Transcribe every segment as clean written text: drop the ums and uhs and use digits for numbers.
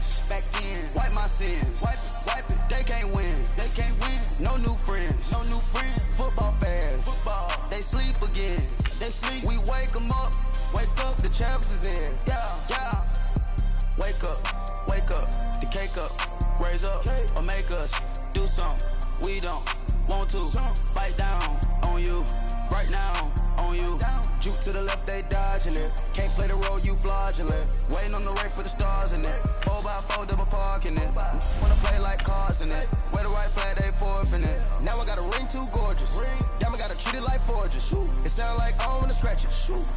ends. Back in. Wipe my sins. Wipe it. They can't win. They can't win. No new friends. No new friends. Football fans. Football. They sleep again. They sleep. We wake them up. Wake up. The champs is in. Yeah. Wake up. Wake up. The cake up. Raise up. Or make us do something. We don't want to. Bite down on you. Right now on you. Juke to the left, they dodging it. Can't play the role, you fraudulent. Waiting on the rain for the stars in it. 4x4 double parking it. Wanna play like cars in it. Wear the white flag, they forfeit it. Now I got a ring too gorgeous. Damn, I gotta treat it like forges. It sound like I wanna scratch it.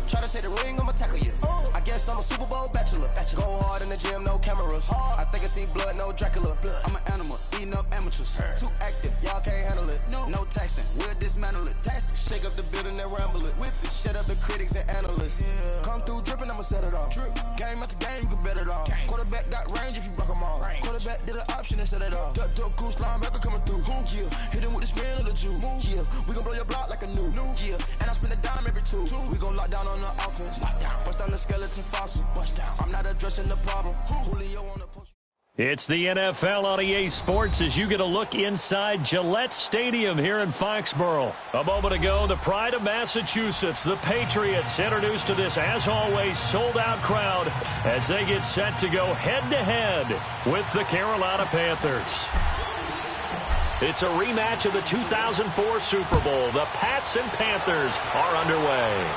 Try to take the ring, I'ma tackle you. I guess I'm a Super Bowl bachelor. Go hard in the gym, no cameras. I think I see blood, no Dracula. I'm an animal, eating up amateurs. Too active, y'all can't handle it. No taxing, we'll dismantle it. Shake up the building and ramble it. Whip it, shut up the critics and analysts. Come through dripping, I'ma set it off. Game after game, you can bet it off. Quarterback got range if you block them all. Quarterback did an option and set it off. Duck goose linebacker coming through. Yeah, hit him with his man on the Jew. Yeah, we gon' blow your block like a new. Yeah, and I spend a dime every two. We gon' lock down on the offense. Bust down the skeleton fossil. Bust down. I'm not addressing the problem. Julio on the post. It's the NFL on EA Sports as you get a look inside Gillette Stadium here in Foxborough. A moment ago, the pride of Massachusetts, the Patriots, introduced to this, as always, sold-out crowd as they get set to go head-to-head with the Carolina Panthers. It's a rematch of the 2004 Super Bowl. The Pats and Panthers are underway.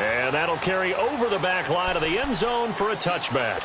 And that'll carry over the back line of the end zone for a touchback.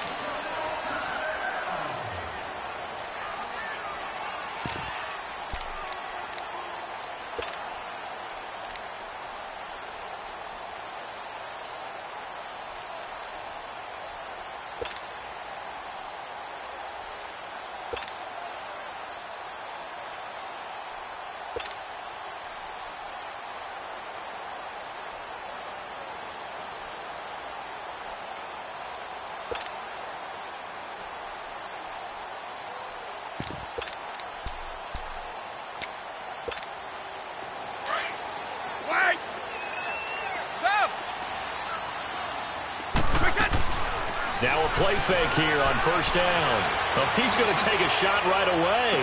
Now a play fake here on first down. Oh, he's going to take a shot right away.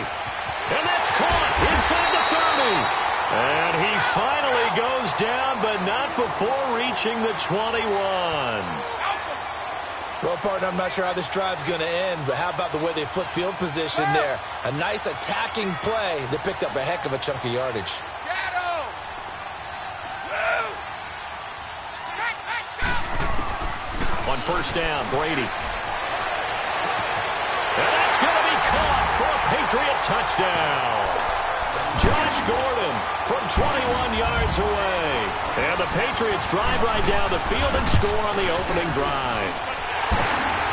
And that's caught inside the 30. And he finally goes down, but not before reaching the 21. Well, partner, I'm not sure how this drive's going to end, but how about the way they flip field position there? A nice attacking play that picked up a heck of a chunk of yardage. On first down, Brady. And that's going to be caught for a Patriot touchdown. Josh Gordon from 21 yards away. And the Patriots drive right down the field and score on the opening drive.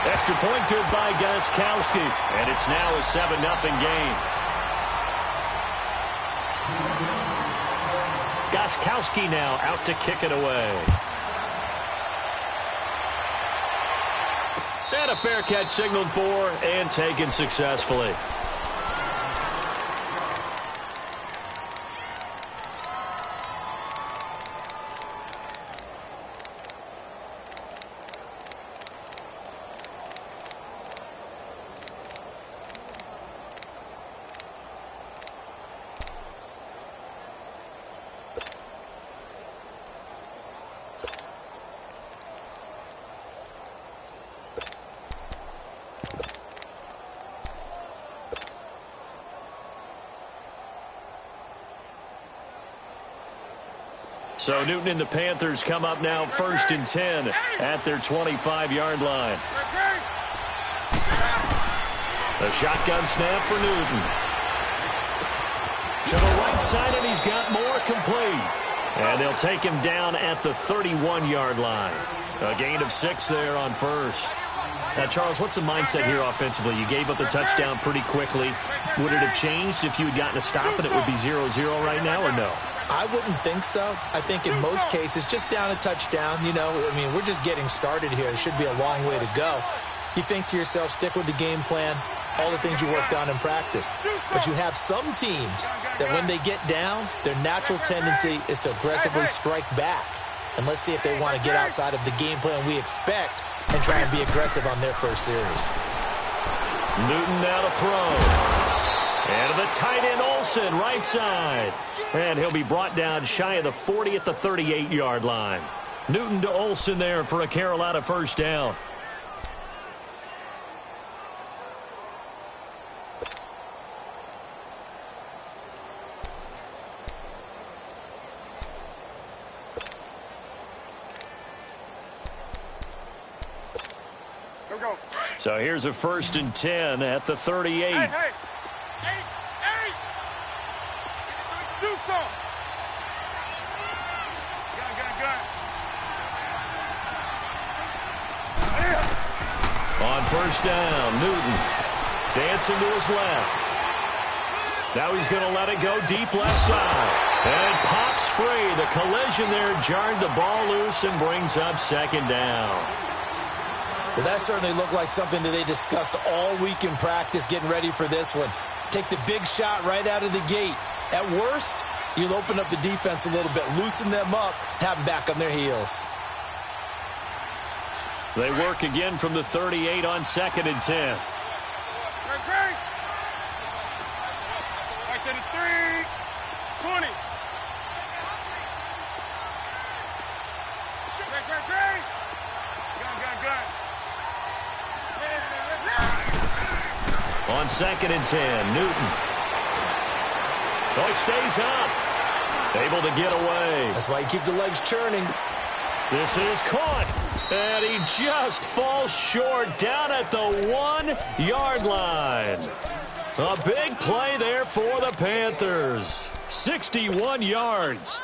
Extra point good by Gostkowski. And it's now a 7-0 game. Gostkowski now out to kick it away. And a fair catch signaled for and taken successfully. So Newton and the Panthers come up now 1st and 10 at their 25-yard line. The shotgun snap for Newton. To the right side, and he's got more complete. And they'll take him down at the 31-yard line. A gain of 6 there on first. Now, Charles, what's the mindset here offensively? You gave up the touchdown pretty quickly. Would it have changed if you had gotten a stop and it would be 0-0 right now, or no? I wouldn't think so. I think in most cases, just down a touchdown, you know, I mean, we're just getting started here. It should be a long way to go. You think to yourself, stick with the game plan, all the things you worked on in practice. But you have some teams that when they get down, their natural tendency is to aggressively strike back. And let's see if they want to get outside of the game plan we expect and try and be aggressive on their first series. Newton now to throw. And to the tight end, Olsen, right side. And he'll be brought down shy of the 40 at the 38-yard line. Newton to Olsen there for a Carolina first down. So here's a 1st and 10 at the 38. Hey! Do something! On first down, Newton dancing to his left. Now he's going to let it go deep left side. And pops free. The collision there jarred the ball loose and brings up 2nd down. Well, that certainly looked like something that they discussed all week in practice getting ready for this one. Take the big shot right out of the gate. At worst, you'll open up the defense a little bit, loosen them up, have them back on their heels. They work again from the 38 on 2nd and 10. Great. Back to the 3, 20. Great. Gun. On 2nd and 10, Newton. Oh, he stays up. Able to get away. That's why you keep the legs churning. This is caught. And he just falls short down at the 1-yard line. A big play there for the Panthers. 61 yards.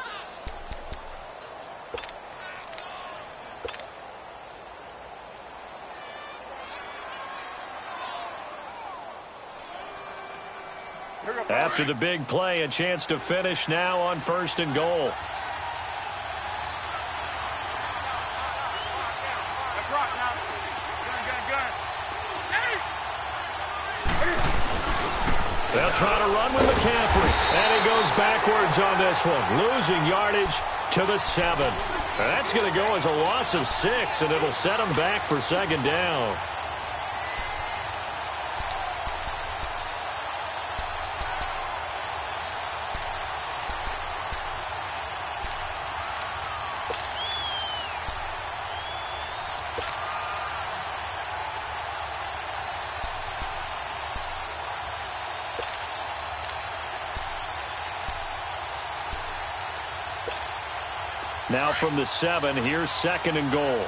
After the big play, a chance to finish now on 1st and goal. They'll try to run with McCaffrey. And he goes backwards on this one, losing yardage to the 7. And that's going to go as a loss of 6, and it'll set him back for 2nd down. Now from the 7, here's 2nd and goal.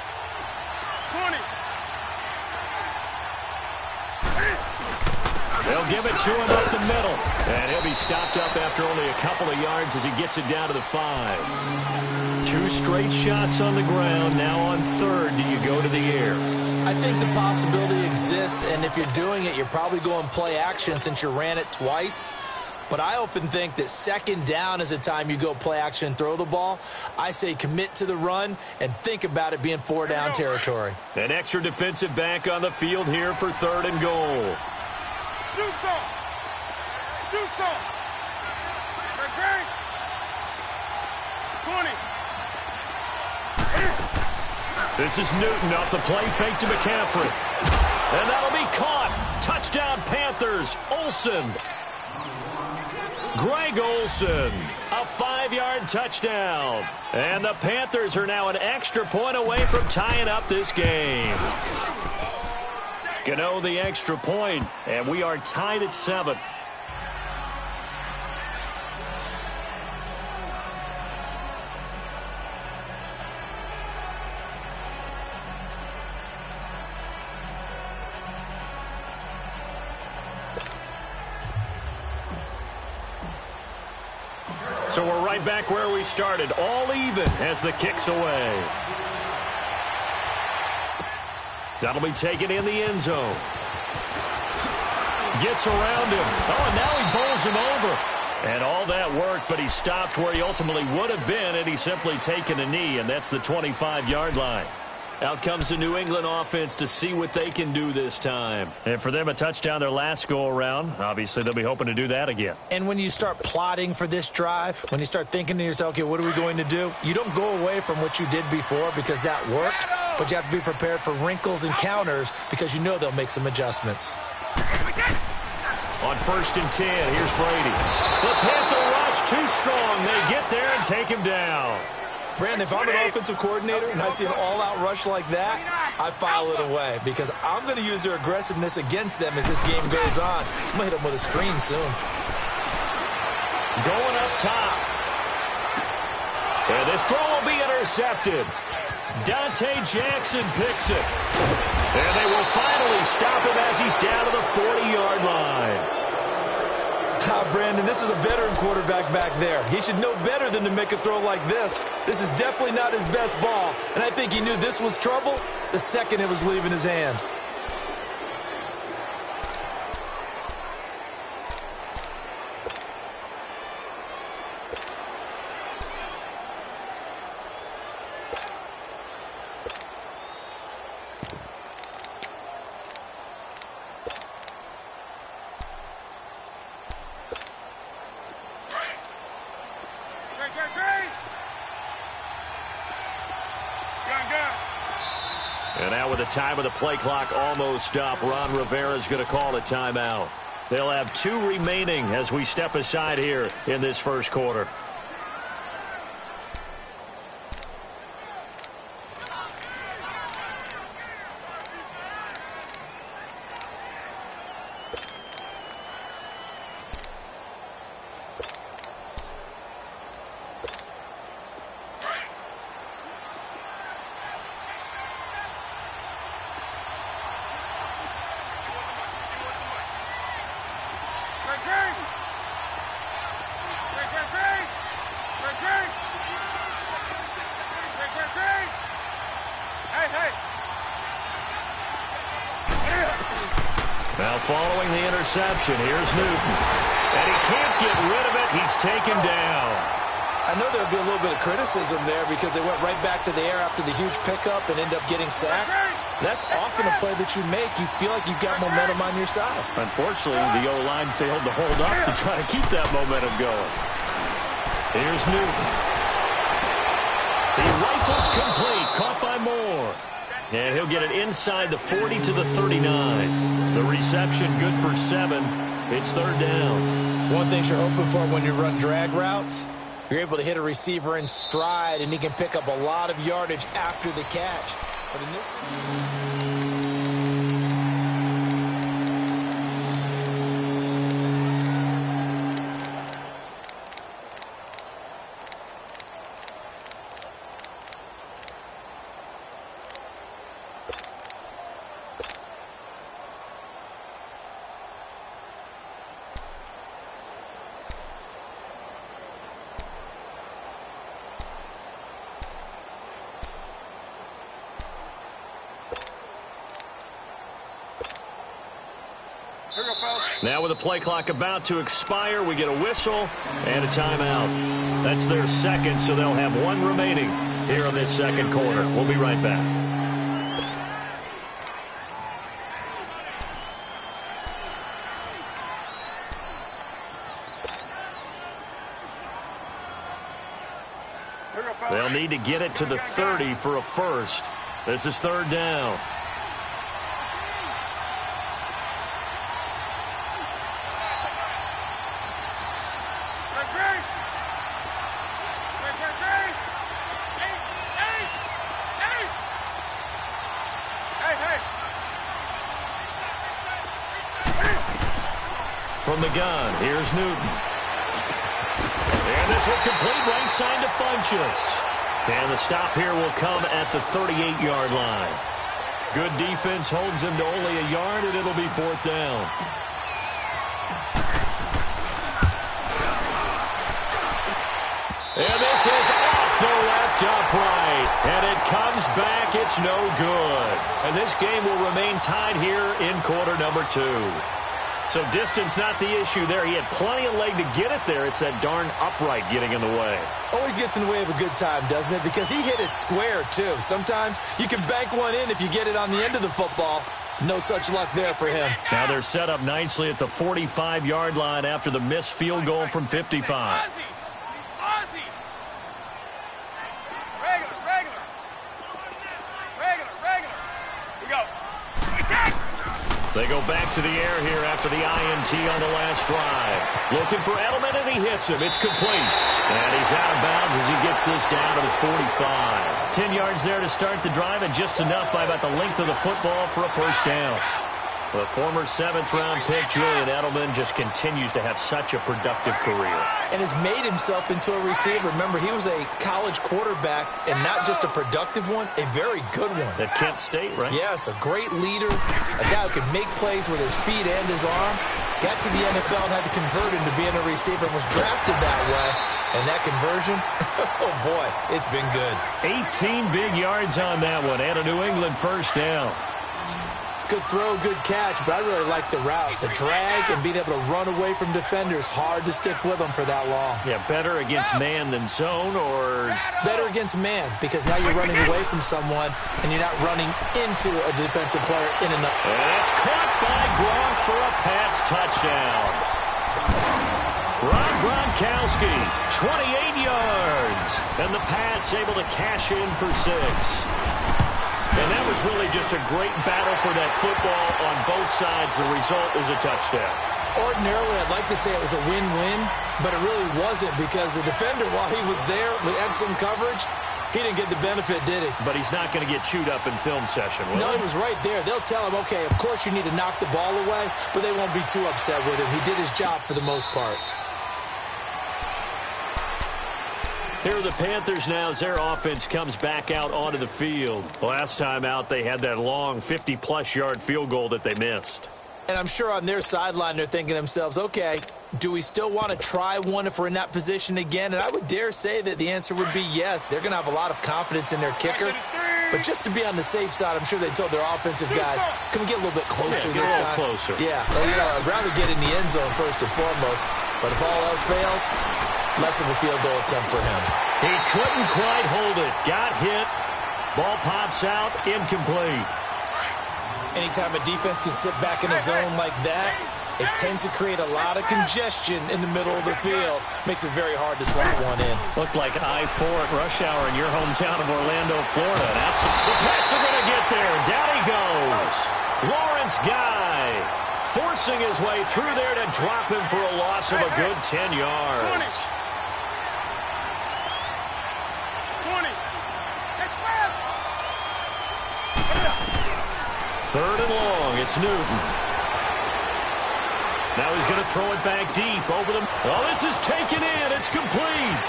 20. They'll give it to him up the middle. And he'll be stopped up after only a couple of yards as he gets it down to the 5. 2 straight shots on the ground. Now on 3rd, do you go to the air? I think the possibility exists, and if you're doing it, you're probably going play action since you ran it twice. But I often think that 2nd down is a time you go play action and throw the ball. I say commit to the run and think about it being 4-down territory. An extra defensive back on the field here for 3rd and goal. Do some. Great. 20. This is Newton off the play fake to McCaffrey. And that'll be caught. Touchdown Panthers. Olsen. Greg Olsen, a 5-yard touchdown. And the Panthers are now an extra point away from tying up this game. Gano the extra point, and we are tied at 7. So we're right back where we started, all even as the kick's away. That'll be taken in the end zone. Gets around him. Oh, and now he bowls him over. And all that worked, but he stopped where he ultimately would have been, and he's simply taken a knee, and that's the 25-yard line. Out comes the New England offense to see what they can do this time. And for them, a touchdown their last go-around. Obviously, they'll be hoping to do that again. And when you start plotting for this drive, when you start thinking to yourself, okay, what are we going to do? You don't go away from what you did before because that worked. but you have to be prepared for wrinkles and counters because you know they'll make some adjustments. On 1st and 10, here's Brady. The Panther rush too strong. They get there and take him down. Brandon, if I'm an offensive coordinator and I see an all-out rush like that, I file it away because I'm going to use their aggressiveness against them as this game goes on. I'm going to hit them with a screen soon. Going up top. And this throw will be intercepted. Dante Jackson picks it. And they will finally stop him as he's down to the 40-yard line. Brandon, this is a veteran quarterback back there. He should know better than to make a throw like this. This is definitely not his best ball, and I think he knew this was trouble the second it was leaving his hand. And now with the time of the play clock almost up, Ron Rivera is going to call a timeout. They'll have 2 remaining as we step aside here in this first quarter. Now following the interception, here's Newton. And he can't get rid of it. He's taken down. I know there'll be a little bit of criticism there because they went right back to the air after the huge pickup and end up getting sacked. That's often a play that you make. You feel like you've got momentum on your side. Unfortunately, the O-line failed to hold up to try to keep that momentum going. Here's Newton. He rifles complete, caught by Moore. And he'll get it inside the 40 to the 39. The reception good for 7. It's 3rd down. One thing you're hoping for when you run drag routes, you're able to hit a receiver in stride, and he can pick up a lot of yardage after the catch. But in this... Now with the play clock about to expire, we get a whistle and a timeout. That's their second, so they'll have 1 remaining here in this second quarter. We'll be right back. They'll need to get it to the 30 for a first. This is 3rd down. From the gun, here's Newton. And this will complete right side to Funchess. And the stop here will come at the 38-yard line. Good defense holds him to only a yard, and it'll be 4th down. And this is off the left upright. And it comes back. It's no good. And this game will remain tied here in quarter number 2. So distance not the issue there. He had plenty of leg to get it there. It's that darn upright getting in the way. Always gets in the way of a good time, doesn't it? Because he hit it square, too. Sometimes you can bank one in if you get it on the end of the football. No such luck there for him. Now they're set up nicely at the 45-yard line after the missed field goal from 55. Regular. They go back to the air here after the INT on the last drive. Looking for Edelman, and he hits him. It's complete. And he's out of bounds as he gets this down to the 45. 10 yards there to start the drive, and just enough by about the length of the football for a first down. The former 7th-round pick, Julian Edelman, just continues to have such a productive career. And has made himself into a receiver. Remember, he was a college quarterback, and not just a productive one, a very good one. At Kent State, right? Yes, a great leader, a guy who could make plays with his feet and his arm. Got to the NFL and had to convert into being a receiver and was drafted that way. And that conversion, oh boy, it's been good. 18 big yards on that one, and a New England first down. Good throw, good catch, but I really like the route. The drag and being able to run away from defenders, hard to stick with them for that long. Yeah, better against man than zone, or? Better against man, because now you're running away from someone and you're not running into a defensive player in and up. And it's caught by Gronk for a Pats touchdown. Rob Gronkowski, 28 yards. And the Pats able to cash in for 6. And that was really just a great battle for that football on both sides. The result is a touchdown. Ordinarily, I'd like to say it was a win-win, but it really wasn't, because the defender, while he was there with excellent coverage, he didn't get the benefit, did he? But he's not going to get chewed up in film session, will he? No, he was right there. They'll tell him, okay, of course you need to knock the ball away, but they won't be too upset with him. He did his job for the most part. Here are the Panthers now as their offense comes back out onto the field. Last time out, they had that long 50-plus yard field goal that they missed. And I'm sure on their sideline they're thinking to themselves, okay, do we still want to try one if we're in that position again? And I would dare say that the answer would be yes. They're going to have a lot of confidence in their kicker. But just to be on the safe side, I'm sure they told their offensive guys, can we get a little bit closer this time? Closer. Yeah, well, you know, I'd rather get in the end zone first and foremost. But if all else fails, less of a field goal attempt for him. He couldn't quite hold it. Got hit. Ball pops out. Incomplete. Anytime a defense can sit back in a zone like that, it tends to create a lot of congestion in the middle of the field. Makes it very hard to slot one in. Looked like I-4 at rush hour in your hometown of Orlando, Florida. That's the Pats are going to get there. Down he goes. Lawrence Guy forcing his way through there to drop him for a loss of a good 10 yards. 20. 3rd and long. It's Newton. Now he's going to throw it back deep over them. Oh, this is taken in. It's complete.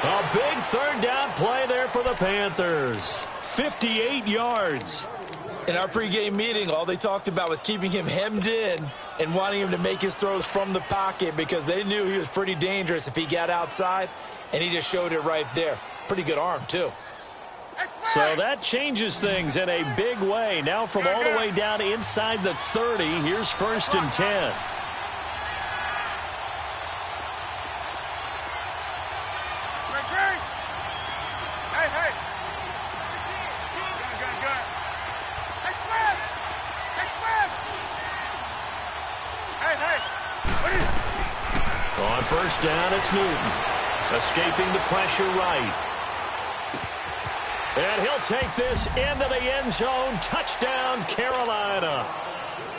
A big 3rd down play there for the Panthers. 58 yards. In our pregame meeting, all they talked about was keeping him hemmed in and wanting him to make his throws from the pocket, because they knew he was pretty dangerous if he got outside, and he just showed it right there. Pretty good arm, too. So that changes things in a big way. Now from all the way down inside the 30, here's 1st and 10. On 1st down, it's Newton. Escaping the pressure right. And he'll take this into the end zone. Touchdown, Carolina.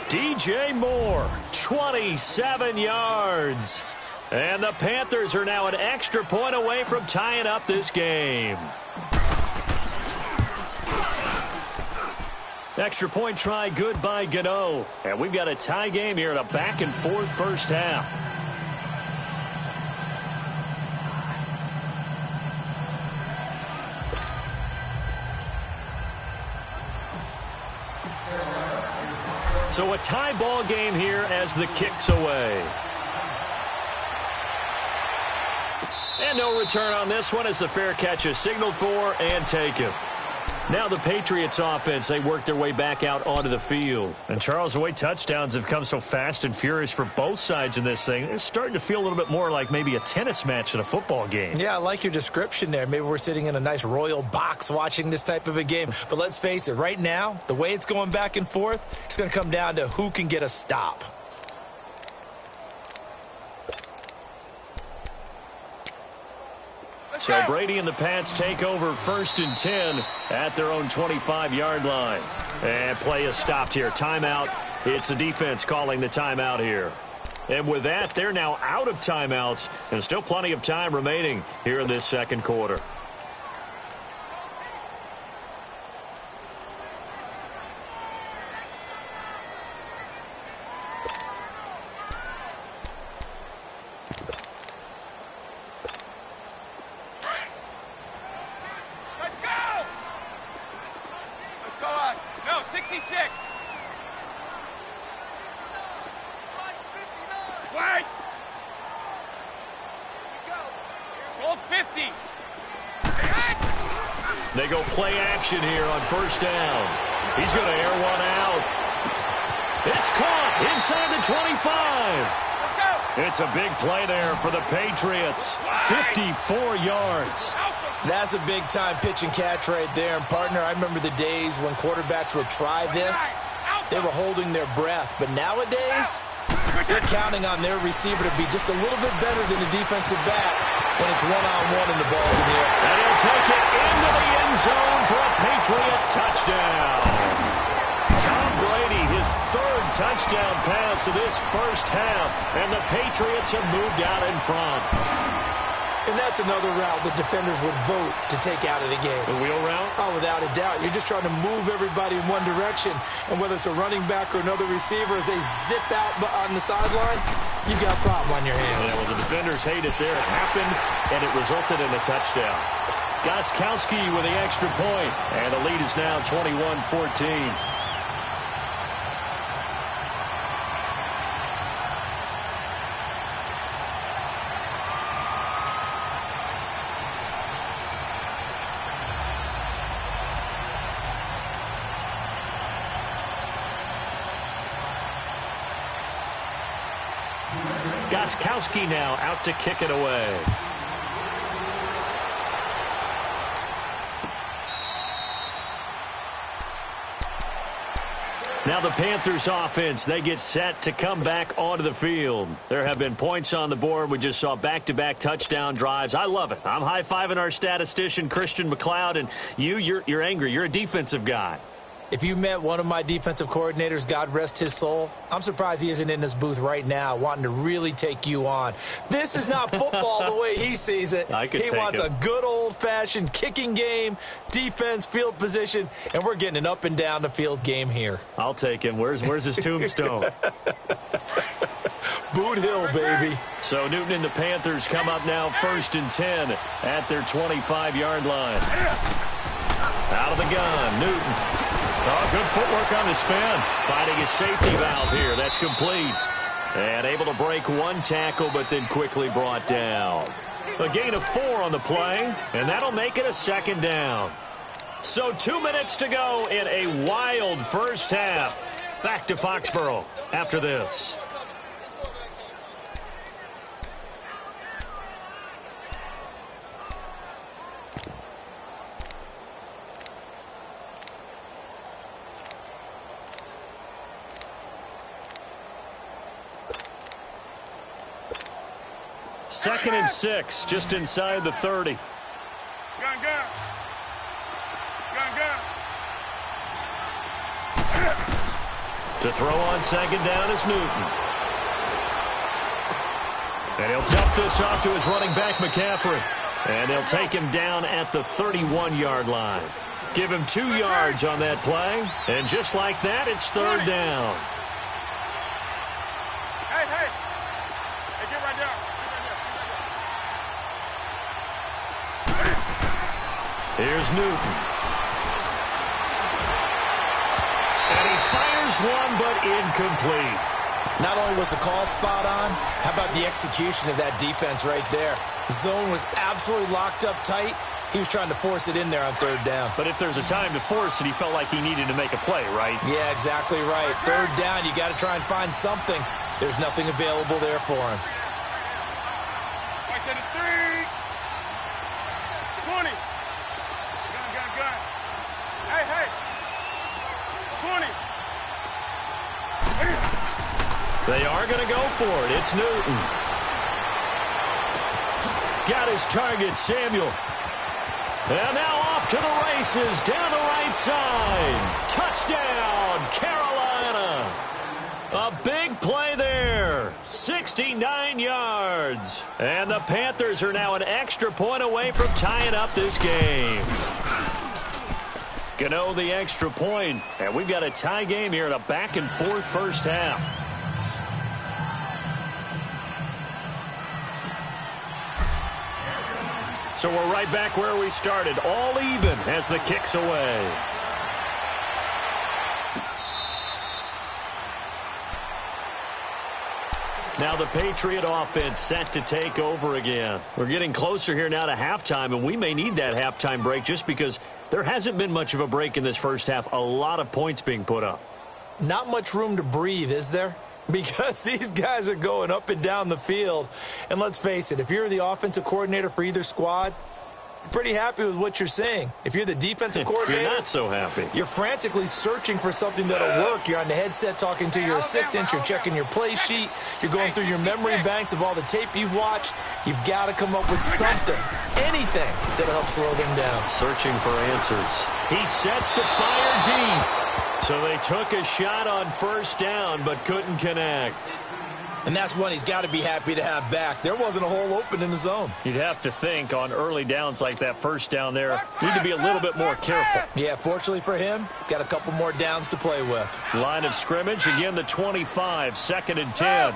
DJ Moore, 27 yards. And the Panthers are now an extra point away from tying up this game. Extra point try good by Gano. And we've got a tie game here in a back-and-forth first half. So a tie ball game here as the kick's away. And no return on this one as the fair catch is signaled for and taken. Now the Patriots offense, they work their way back out onto the field. And Charles, the way touchdowns have come so fast and furious for both sides in this thing, it's starting to feel a little bit more like maybe a tennis match than a football game. Yeah, I like your description there. Maybe we're sitting in a nice royal box watching this type of a game. But let's face it, right now, the way it's going back and forth, it's going to come down to who can get a stop. So Brady and the Pats take over 1st and 10 at their own 25-yard line. And play is stopped here. Timeout. It's the defense calling the timeout here. And with that, they're now out of timeouts and still plenty of time remaining here in this second quarter. They go play action here on 1st down. He's going to air one out. It's caught inside the 25. It's a big play there for the Patriots. 54 yards. That's a big-time pitch and catch right there. And, partner, I remember the days when quarterbacks would try this. They were holding their breath. But nowadays, they're counting on their receiver to be just a little bit better than the defensive back when it's one-on-one and the ball's in the air. And he'll take it into the end zone for a Patriot touchdown. Tom Brady, his 3rd touchdown pass of this first half, and the Patriots have moved out in front. And that's another route the defenders would vote to take out of the game. The wheel route? Oh, without a doubt. You're just trying to move everybody in one direction. And whether it's a running back or another receiver, as they zip out on the sideline, you got a problem on your hands. Yeah, well, the defenders hate it there. It happened, and it resulted in a touchdown. Gostkowski with the extra point, and the lead is now 21-14. Gostkowski now out to kick it away. Now the Panthers offense, they get set to come back onto the field. There have been points on the board. We just saw back-to-back touchdown drives. I love it. I'm high-fiving our statistician, Christian McLeod, and you're angry. You're a defensive guy. If you met one of my defensive coordinators, God rest his soul, I'm surprised he isn't in this booth right now wanting to really take you on. This is not football the way he sees it. He wants a good old-fashioned kicking game, defense, field position, and we're getting an up-and-down-the-field game here. I'll take him. Where's his tombstone? Boot Hill, baby. So Newton and the Panthers come up now 1st and 10 at their 25-yard line. Out of the gun, Newton. Oh, good footwork on the spin. Finding his safety valve here. That's complete. And able to break one tackle, but then quickly brought down. A gain of 4 on the play, and that'll make it a 2nd down. So 2 minutes to go in a wild first half. Back to Foxborough after this. Second and 6, just inside the 30. Gun, gun. Gun, gun. To throw on 2nd down is Newton. And he'll dump this off to his running back, McCaffrey. And they'll take him down at the 31-yard line. Give him 2 yards on that play. And just like that, it's 3rd down. Hey, hey. Hey, get right down. Here's Newton. And he fires one, but incomplete. Not only was the call spot on, how about the execution of that defense right there? Zone was absolutely locked up tight. He was trying to force it in there on 3rd down. But if there's a time to force it, he felt like he needed to make a play, right? Yeah, exactly right. 3rd down, you got to try and find something. There's nothing available there for him. Right to the 3. 20. Gun, gun, gun. Hey, hey. 20. They are going to go for it. It's Newton. got his target, Samuel. And now off to the races, down the right side. Touchdown, Carolina. A big play there. 69 yards. And the Panthers are now an extra point away from tying up this game. Gano the extra point. And we've got a tie game here in a back-and-forth first half. So we're right back where we started, all even as the kick's away. Now the Patriot offense set to take over again. We're getting closer here now to halftime, and we may need that halftime break just because there hasn't been much of a break in this first half. A lot of points being put up. Not much room to breathe, is there? Because these guys are going up and down the field. And let's face it, if you're the offensive coordinator for either squad, you're pretty happy with what you're seeing. If you're the defensive coordinator, you're not so happy. You're frantically searching for something that'll work. You're on the headset talking to your assistant. You're checking your play sheet. You're going through your memory banks of all the tape you've watched. You've got to come up with something, anything that'll help slow them down. Searching for answers. He sets to fire deep. So they took a shot on first down, but couldn't connect. And that's one he's got to be happy to have back. There wasn't a hole open in the zone. You'd have to think on early downs like that first down there, need to be a little bit more careful. Yeah, fortunately for him, got a couple more downs to play with. Line of scrimmage, again the 25, 2nd and 10.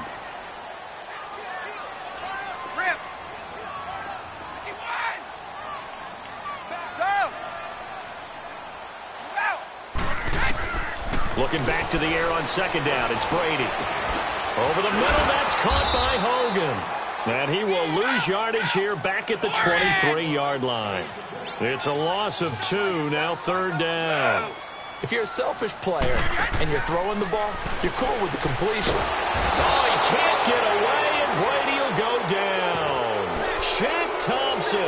Looking back to the air on 2nd down, it's Brady. Over the middle, that's caught by Hogan. And he will lose yardage here back at the 23-yard line. It's a loss of 2, now 3rd down. If you're a selfish player and you're throwing the ball, you're cool with the completion. Oh, he can't get away, and Brady will go down. Shaq Thompson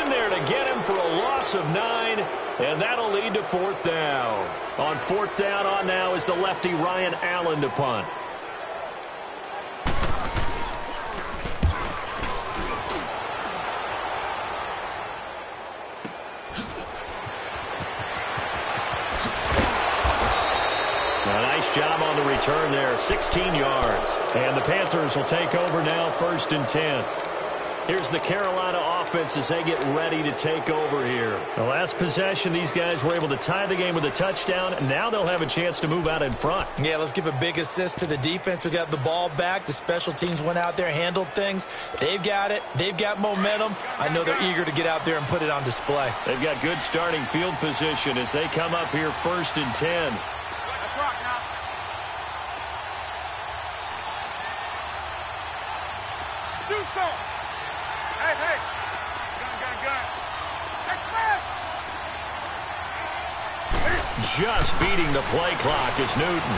in there to get him for a loss of 9, and that'll lead to 4th down. On 4th down on now is the lefty Ryan Allen to punt. Job on the return there, 16 yards. And the Panthers will take over now, 1st and 10. Here's the Carolina offense as they get ready to take over here. The last possession, these guys were able to tie the game with a touchdown, and now they'll have a chance to move out in front. Yeah, let's give a big assist to the defense who got the ball back. The special teams went out there, handled things. They've got it. They've got momentum. I know they're eager to get out there and put it on display. They've got good starting field position as they come up here 1st and 10. Just beating the play clock is Newton.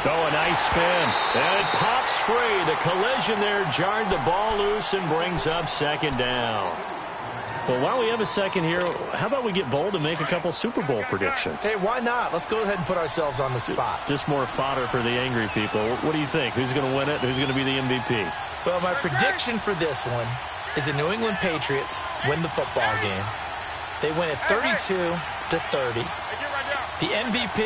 Oh, a nice spin. And it pops free. The collision there jarred the ball loose and brings up 2nd down. Well, while we have a second here, how about we get bold and make a couple Super Bowl predictions? Hey, why not? Let's go ahead and put ourselves on the spot. Just more fodder for the angry people. What do you think? Who's going to win it? Who's going to be the MVP? Well, my prediction for this one is the New England Patriots win the football game. They win it 32-30. The MVP,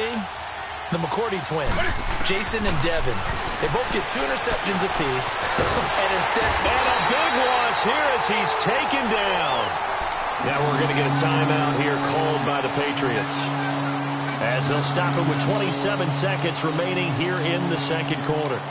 the McCourty twins, Jason and Devin. They both get 2 interceptions apiece. And a big loss here as he's taken down. Now we're going to get a timeout here called by the Patriots, as they'll stop it with 27 seconds remaining here in the 2nd quarter.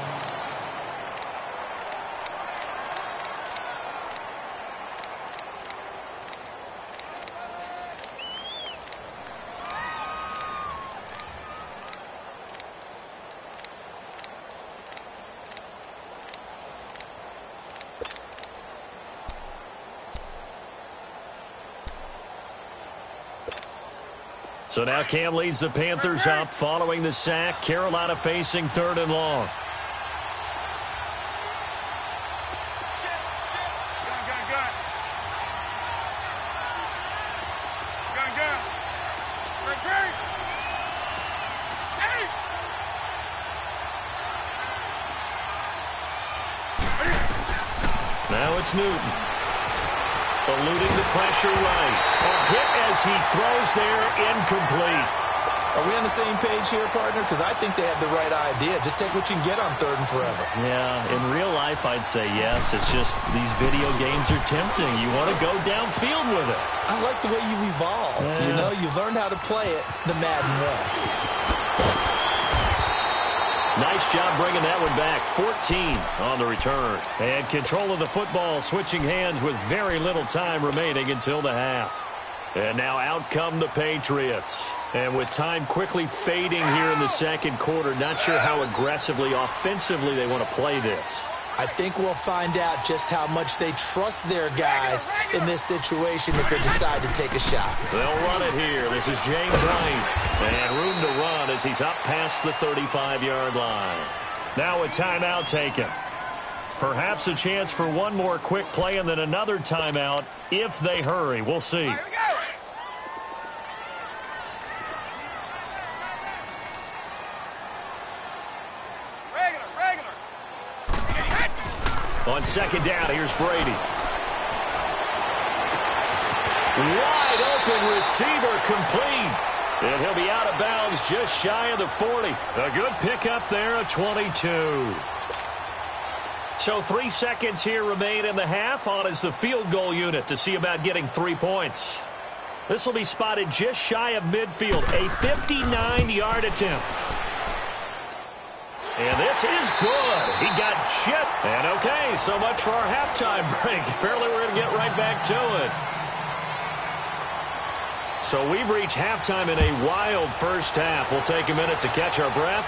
So now Cam leads the Panthers up following the sack. Carolina facing 3rd and long. Now it's Newton. Eluding the pressure right. A hit as he throws there, incomplete. Are we on the same page here, partner? Because I think they have the right idea. Just take what you can get on 3rd and forever. Yeah, in real life, I'd say yes. It's just these video games are tempting. You want to go downfield with it. I like the way you've evolved. Yeah. You know, you've learned how to play it the Madden way. Nice job bringing that one back. 14 on the return. And control of the football switching hands with very little time remaining until the half. And now out come the Patriots. And with time quickly fading here in the second quarter, not sure how aggressively, offensively they want to play this. I think we'll find out just how much they trust their guys in this situation if they decide to take a shot. They'll run it here. This is James White. And room to run as he's up past the 35-yard line. Now a timeout taken. Perhaps a chance for one more quick play and then another timeout if they hurry. We'll see. On second down, here's Brady. Wide open receiver complete. And he'll be out of bounds just shy of the 40. A good pickup there, a 22. So 3 seconds here remain in the half. On is the field goal unit to see about getting 3 points. This will be spotted just shy of midfield. A 59-yard attempt. And this is good. He got chipped. And okay, so much for our halftime break. Apparently we're going to get right back to it. So we've reached halftime in a wild first half. We'll take a minute to catch our breath.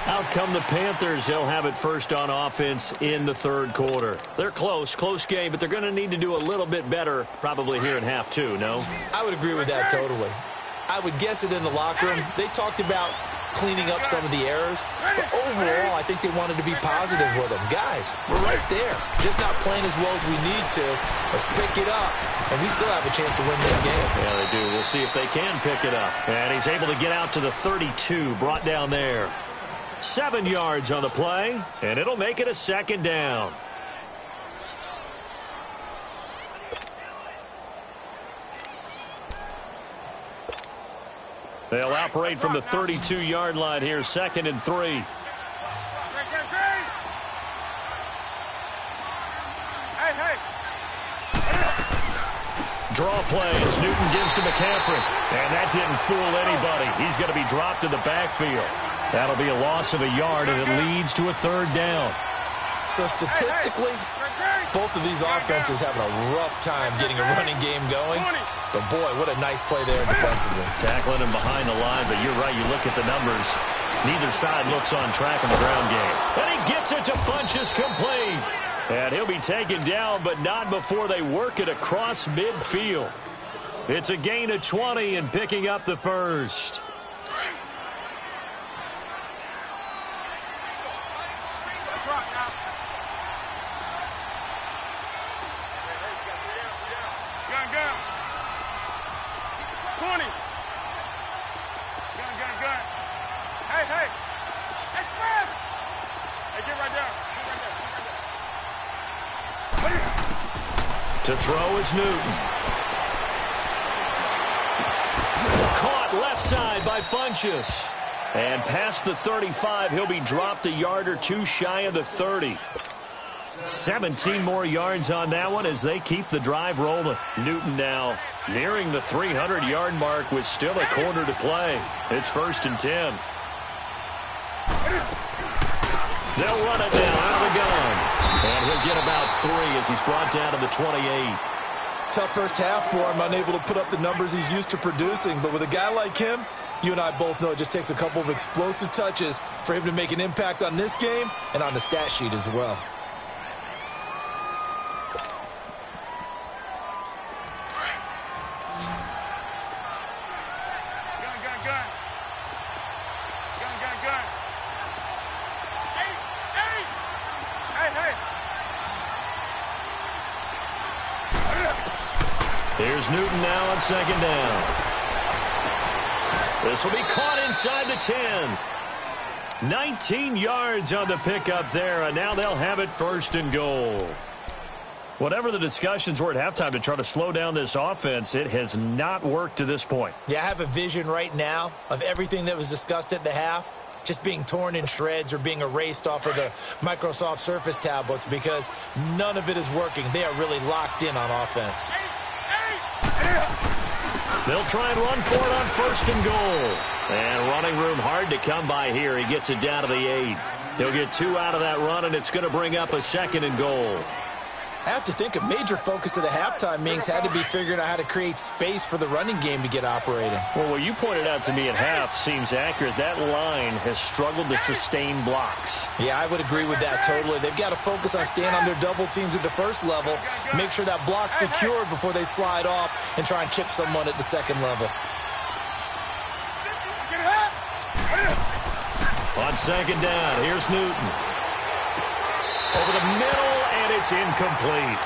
Out come the Panthers. They'll have it first on offense in the third quarter. They're close game, but they're going to need to do a little bit better probably here in half two, no? I would agree with that totally. I would guess it in the locker room. They talked about cleaning up some of the errors, but overall, I think they wanted to be positive with them. Guys, we're right there. Just not playing as well as we need to. Let's pick it up, and we still have a chance to win this game. Yeah, they do. We'll see if they can pick it up. And he's able to get out to the 32, brought down there. 7 yards on the play, and it'll make it a second down. They'll operate from the 32-yard line here, 2nd and 3. Draw plays. Newton gives to McCaffrey. And that didn't fool anybody. He's going to be dropped in the backfield. That'll be a loss of a yard, and it leads to a 3rd down. So statistically, both of these offenses having a rough time getting a running game going. But, boy, what a nice play there defensively. Tackling him behind the line, but you're right. You look at the numbers. Neither side looks on track in the ground game. And he gets it to Funchess complete. And he'll be taken down, but not before they work it across midfield. It's a gain of 20 and picking up the first. To throw is Newton. Caught left side by Funchess. And past the 35, he'll be dropped a yard or two shy of the 30. 17 more yards on that one as they keep the drive rolling. Newton now nearing the 300-yard mark with still a quarter to play. It's 1st and 10. They'll run it now out of the gun. And he'll get about 3 as he's brought down to the 28. Tough first half for him, unable to put up the numbers he's used to producing. But with a guy like him, you and I both know it just takes a couple of explosive touches for him to make an impact on this game and on the stat sheet as well. Here's Newton now on 2nd down. This will be caught inside the 10. 19 yards on the pickup there, and now they'll have it 1st and goal. Whatever the discussions were at halftime to try to slow down this offense, it has not worked to this point. Yeah, I have a vision right now of everything that was discussed at the half just being torn in shreds or being erased off of the Microsoft Surface tablets because none of it is working. They are really locked in on offense. They'll try and run for it on 1st and goal. And running room hard to come by here. He gets it down to the 8. He'll get 2 out of that run, and it's going to bring up a 2nd and goal. I have to think a major focus of the halftime meetings had to be figuring out how to create space for the running game to get operating. Well, what you pointed out to me at half seems accurate. That line has struggled to sustain blocks. Yeah, I would agree with that totally. They've got to focus on staying on their double teams at the first level, make sure that block's secured before they slide off and try and chip someone at the second level. On 2nd down, here's Newton. Over the middle, and it's incomplete.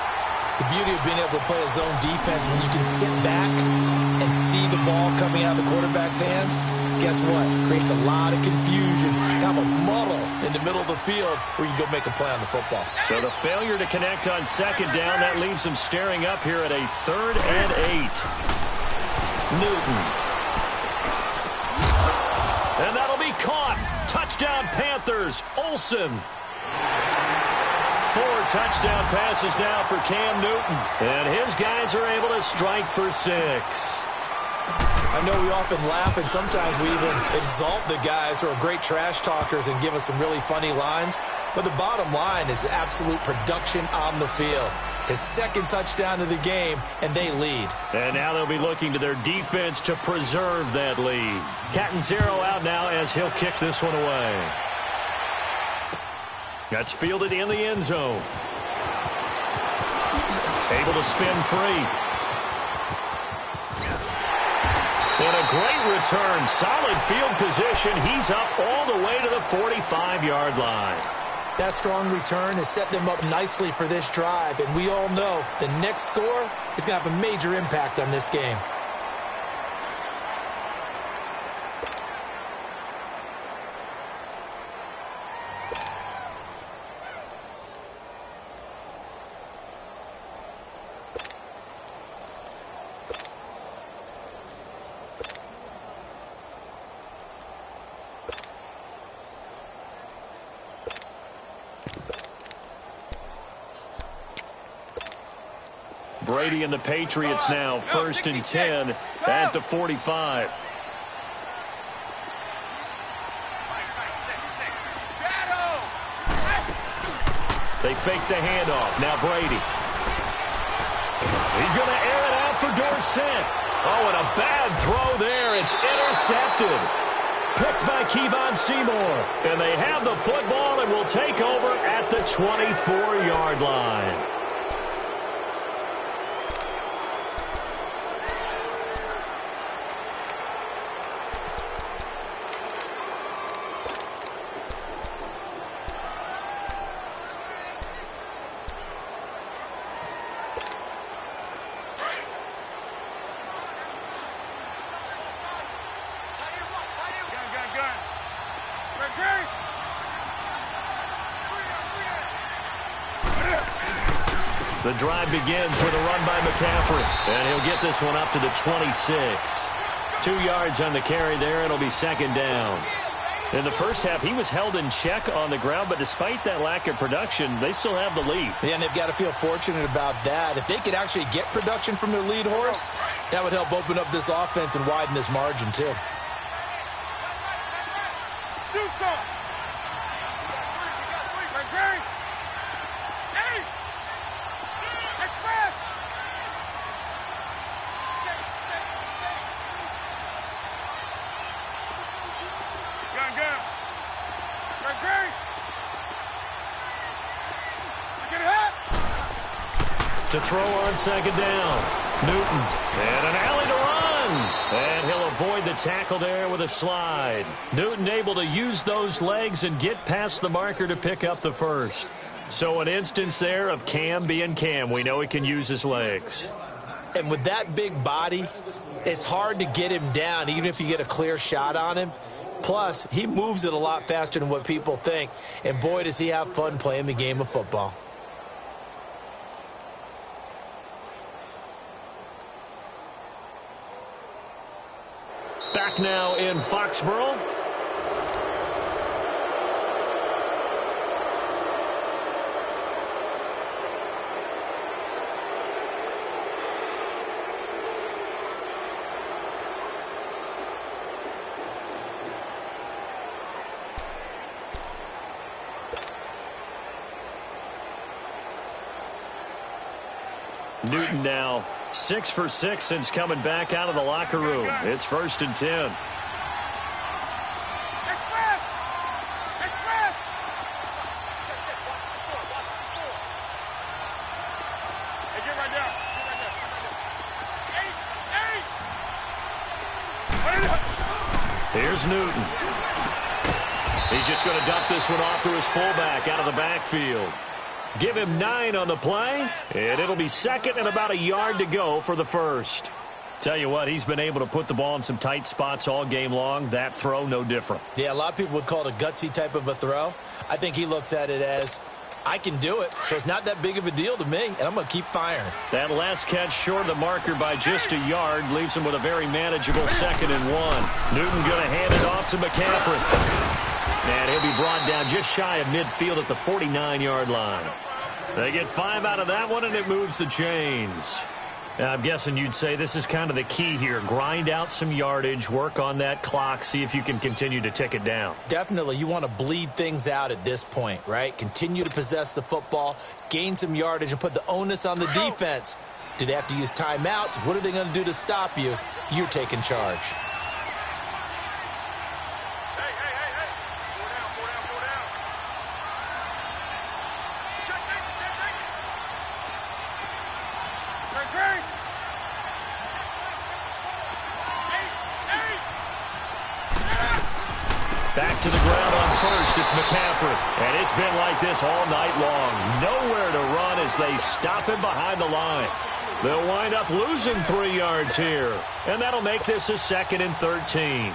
The beauty of being able to play a zone defense when you can sit back and see the ball coming out of the quarterback's hands, guess what? Creates a lot of confusion, kind of a muddle in the middle of the field where you can go make a play on the football. So the failure to connect on 2nd down, that leaves them staring up here at a 3rd and 8. Newton. And that'll be caught. Touchdown Panthers. Olsen. 4 touchdown passes now for Cam Newton. And his guys are able to strike for 6. I know we often laugh and sometimes we even exalt the guys who are great trash talkers and give us some really funny lines. But the bottom line is absolute production on the field. His 2nd touchdown of the game, and they lead. And now they'll be looking to their defense to preserve that lead. Catanzaro out now as he'll kick this one away. That's fielded in the end zone. Able to spin free. And a great return. Solid field position. He's up all the way to the 45-yard line. That strong return has set them up nicely for this drive, and we all know the next score is going to have a major impact on this game. Brady and the Patriots now 1st and 10 at the 45. They fake the handoff. Now Brady. He's going to air it out for Dorsett. Oh, and a bad throw there. It's intercepted. Picked by Kevon Seymour. And they have the football and will take over at the 24-yard line. The drive begins with a run by McCaffrey. And he'll get this one up to the 26. 2 yards on the carry there. It'll be 2nd down. In the first half, he was held in check on the ground, but despite that lack of production, they still have the lead. Yeah, and they've got to feel fortunate about that. If they could actually get production from their lead horse, that would help open up this offense and widen this margin, too. Do something. To throw on 2nd down. Newton. And an alley to run. And he'll avoid the tackle there with a slide. Newton able to use those legs and get past the marker to pick up the 1st. So an instance there of Cam being Cam. We know he can use his legs. And with that big body, it's hard to get him down, even if you get a clear shot on him. Plus, he moves it a lot faster than what people think. And boy, does he have fun playing the game of football. Back now in Foxborough. Newton now 6 for 6 since coming back out of the locker room. It's 1st and 10. Express! Express! Hey, get right down. Get right down. 8. Here's Newton. He's just going to dump this one off to his fullback out of the backfield. Give him 9 on the play, and it'll be 2nd and about a yard to go for the first. Tell you what, he's been able to put the ball in some tight spots all game long. That throw, no different. Yeah, a lot of people would call it a gutsy type of a throw. I think he looks at it as, I can do it, so it's not that big of a deal to me, and I'm going to keep firing. That last catch short of the marker by just a yard leaves him with a very manageable 2nd and 1. Newton going to hand it off to McCaffrey. And he'll be brought down just shy of midfield at the 49-yard line. They get 5 out of that one, and it moves the chains. Now, I'm guessing you'd say this is kind of the key here. Grind out some yardage, work on that clock, see if you can continue to tick it down. Definitely, you want to bleed things out at this point, right? Continue to possess the football, gain some yardage, and put the onus on the defense. Do they have to use timeouts? What are they going to do to stop you? You're taking charge. Back to the ground on first, it's McCaffrey. And it's been like this all night long. Nowhere to run as they stop him behind the line. They'll wind up losing 3 yards here. And that'll make this a 2nd and 13.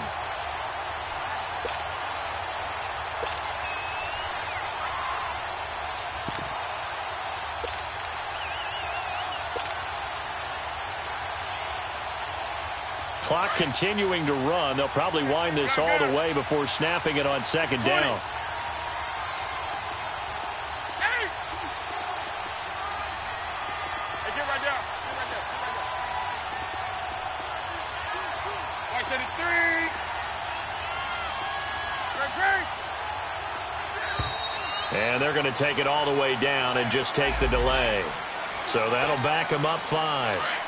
Clock continuing to run. They'll probably wind this all the way before snapping it on 2nd down. Hey, get right down. Like that at 3. And they're going to take it all the way down and just take the delay. So that'll back them up 5.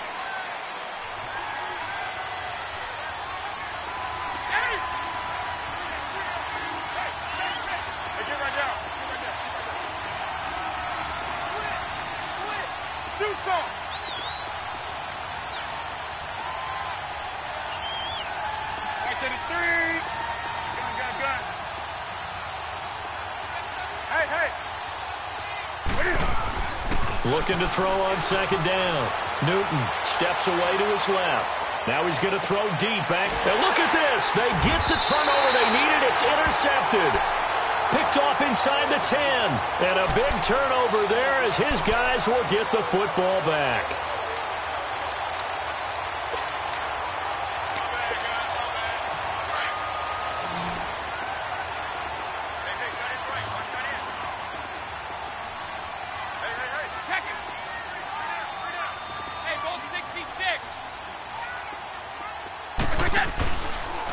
Looking to throw on 2nd down. Newton steps away to his left. Now he's going to throw deep back. And look at this. They get the turnover they needed. It's intercepted. Picked off inside the 10. And a big turnover there as his guys will get the football back.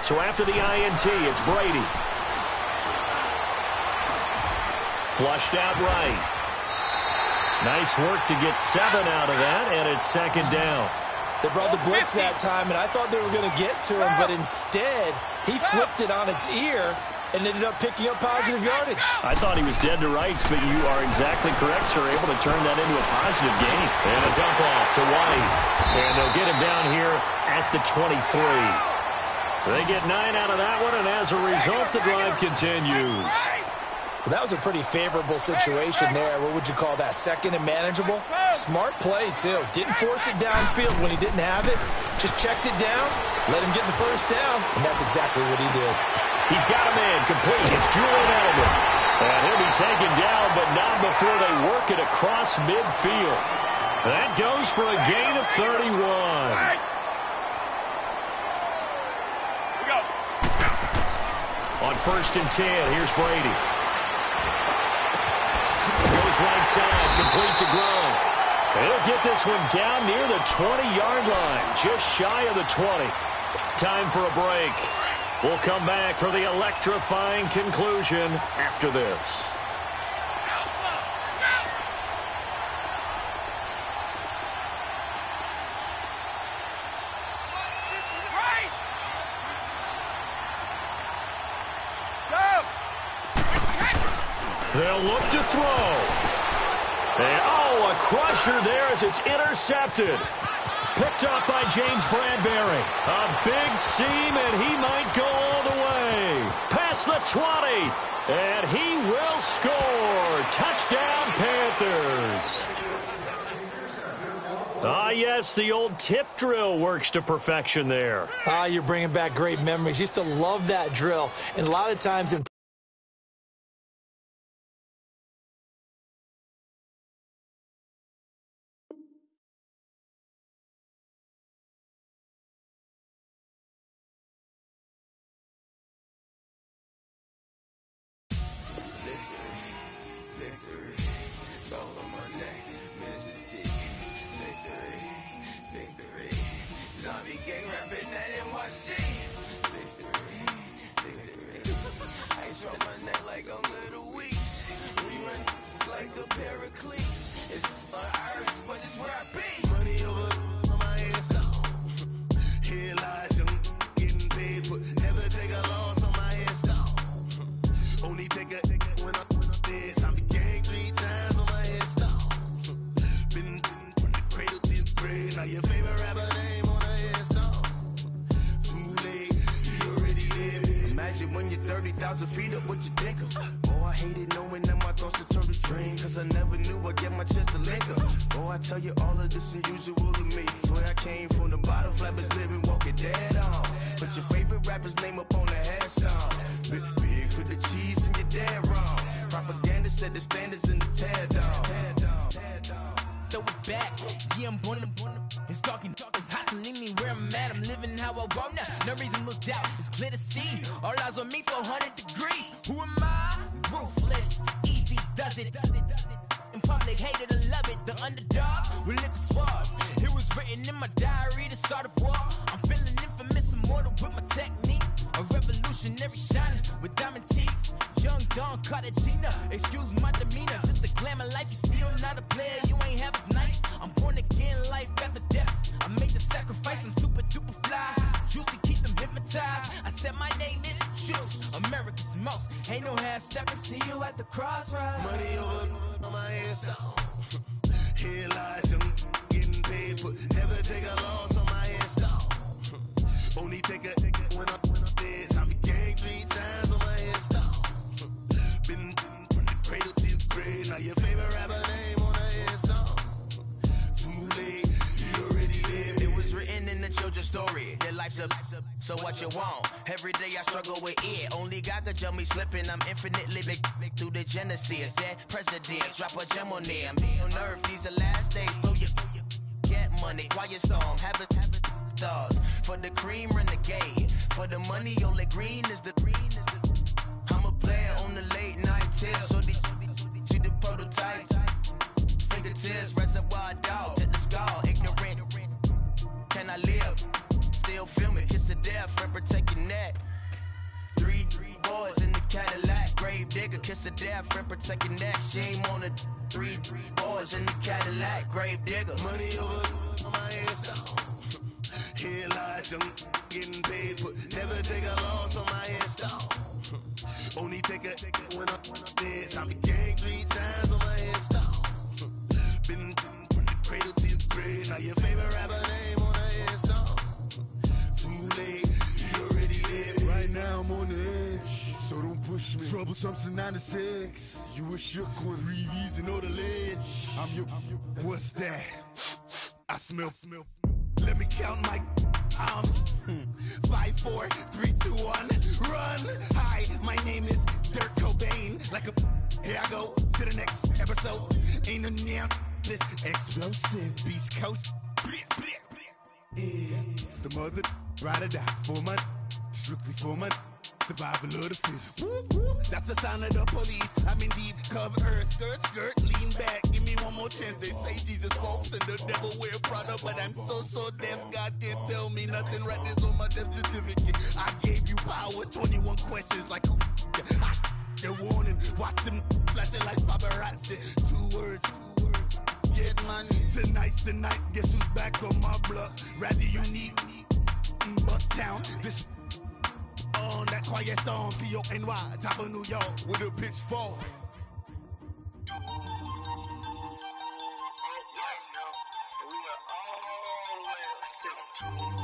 So after the INT, it's Brady. Flushed out right. Nice work to get 7 out of that, and it's 2nd down. They brought the blitz that time, and I thought they were going to get to him, but instead, he flipped it on its ear and ended up picking up positive yardage. I thought he was dead to rights, but you are exactly correct, sir. Able to turn that into a positive gain. And a dump off to White. And they'll get him down here at the 23. They get 9 out of that one, and as a result, the drive continues. Well, that was a pretty favorable situation there. What would you call that? Second and manageable? Smart play, too. Didn't force it downfield when he didn't have it. Just checked it down, let him get the first down, and that's exactly what he did. He's got him in, complete. It's Julian Edelman. And he'll be taken down, but not before they work it across midfield. That goes for a gain of 31. On 1st and 10, here's Brady. Goes right side, complete to Gronk. He'll get this one down near the 20-yard line, just shy of the 20. Time for a break. We'll come back for the electrifying conclusion after this. They'll look to throw. And, oh, a crusher there as it's intercepted. Picked up by James Bradbury. A big seam, and he might go all the way. Past the 20, and he will score. Touchdown, Panthers. Ah, yes, the old tip drill works to perfection there. Ah, you're bringing back great memories. Used to love that drill. And a lot of times in so what you want? Every day I struggle with it. Only God could tell me slipping. I'm infinitely big through the Genesis. That presidents drop a gem on them. On earth, these the last days. Throw your get money. Quiet storm. Have it thoughts. For the cream, renegade. For the money, only green is the I'm a player on the late night tip. So these see the prototype. Fingertips, reservoir dog. To the skull. Ignorant. Can I live? Still film it, kiss to death, and protect your neck. Three boys in the Cadillac, grave digger, kiss to death, and protect your neck. Shame on the three boys in the Cadillac, grave digger. Money over on my headstone. Here lies young, getting paid for. Never take a loss on my headstone. Only take a when I'm dead. I be gang 3 times on my headstone. Been from the cradle to the grave. Now your favorite rapper name on the headstone. Too late, you already dead. Right now I'm on the edge, so don't push Bushman. Troublesome to 96. You a shook one. Breathe easy, know the ledge. I'm your. What's that? I smell. Let me count my. 5, 4, 3, 2, 1. Run. Hi, my name is Dirk Cobain. Like a. Here I go to the next episode. Ain't no damn this explosive Beast Coast. Yeah. The mother ride or die for my. Strictly for my. Survival of the fittest. That's the sound of the police. I'm in deep cover earth. Skirt, lean back. Give me one more chance. They say Jesus walks and the devil wear Prada, but I'm so deaf. God can't tell me nothing. Right this on my death certificate. I gave you power. 21 questions like who? They're warning. Watch them flashing like paparazzi. 2 words. Get money. Tonight's the night. Guess who's back on my block? Rather unique. Bucktown. This. On that quiet storm, T-O-N-Y, top of New York, with a pitchfork. We are all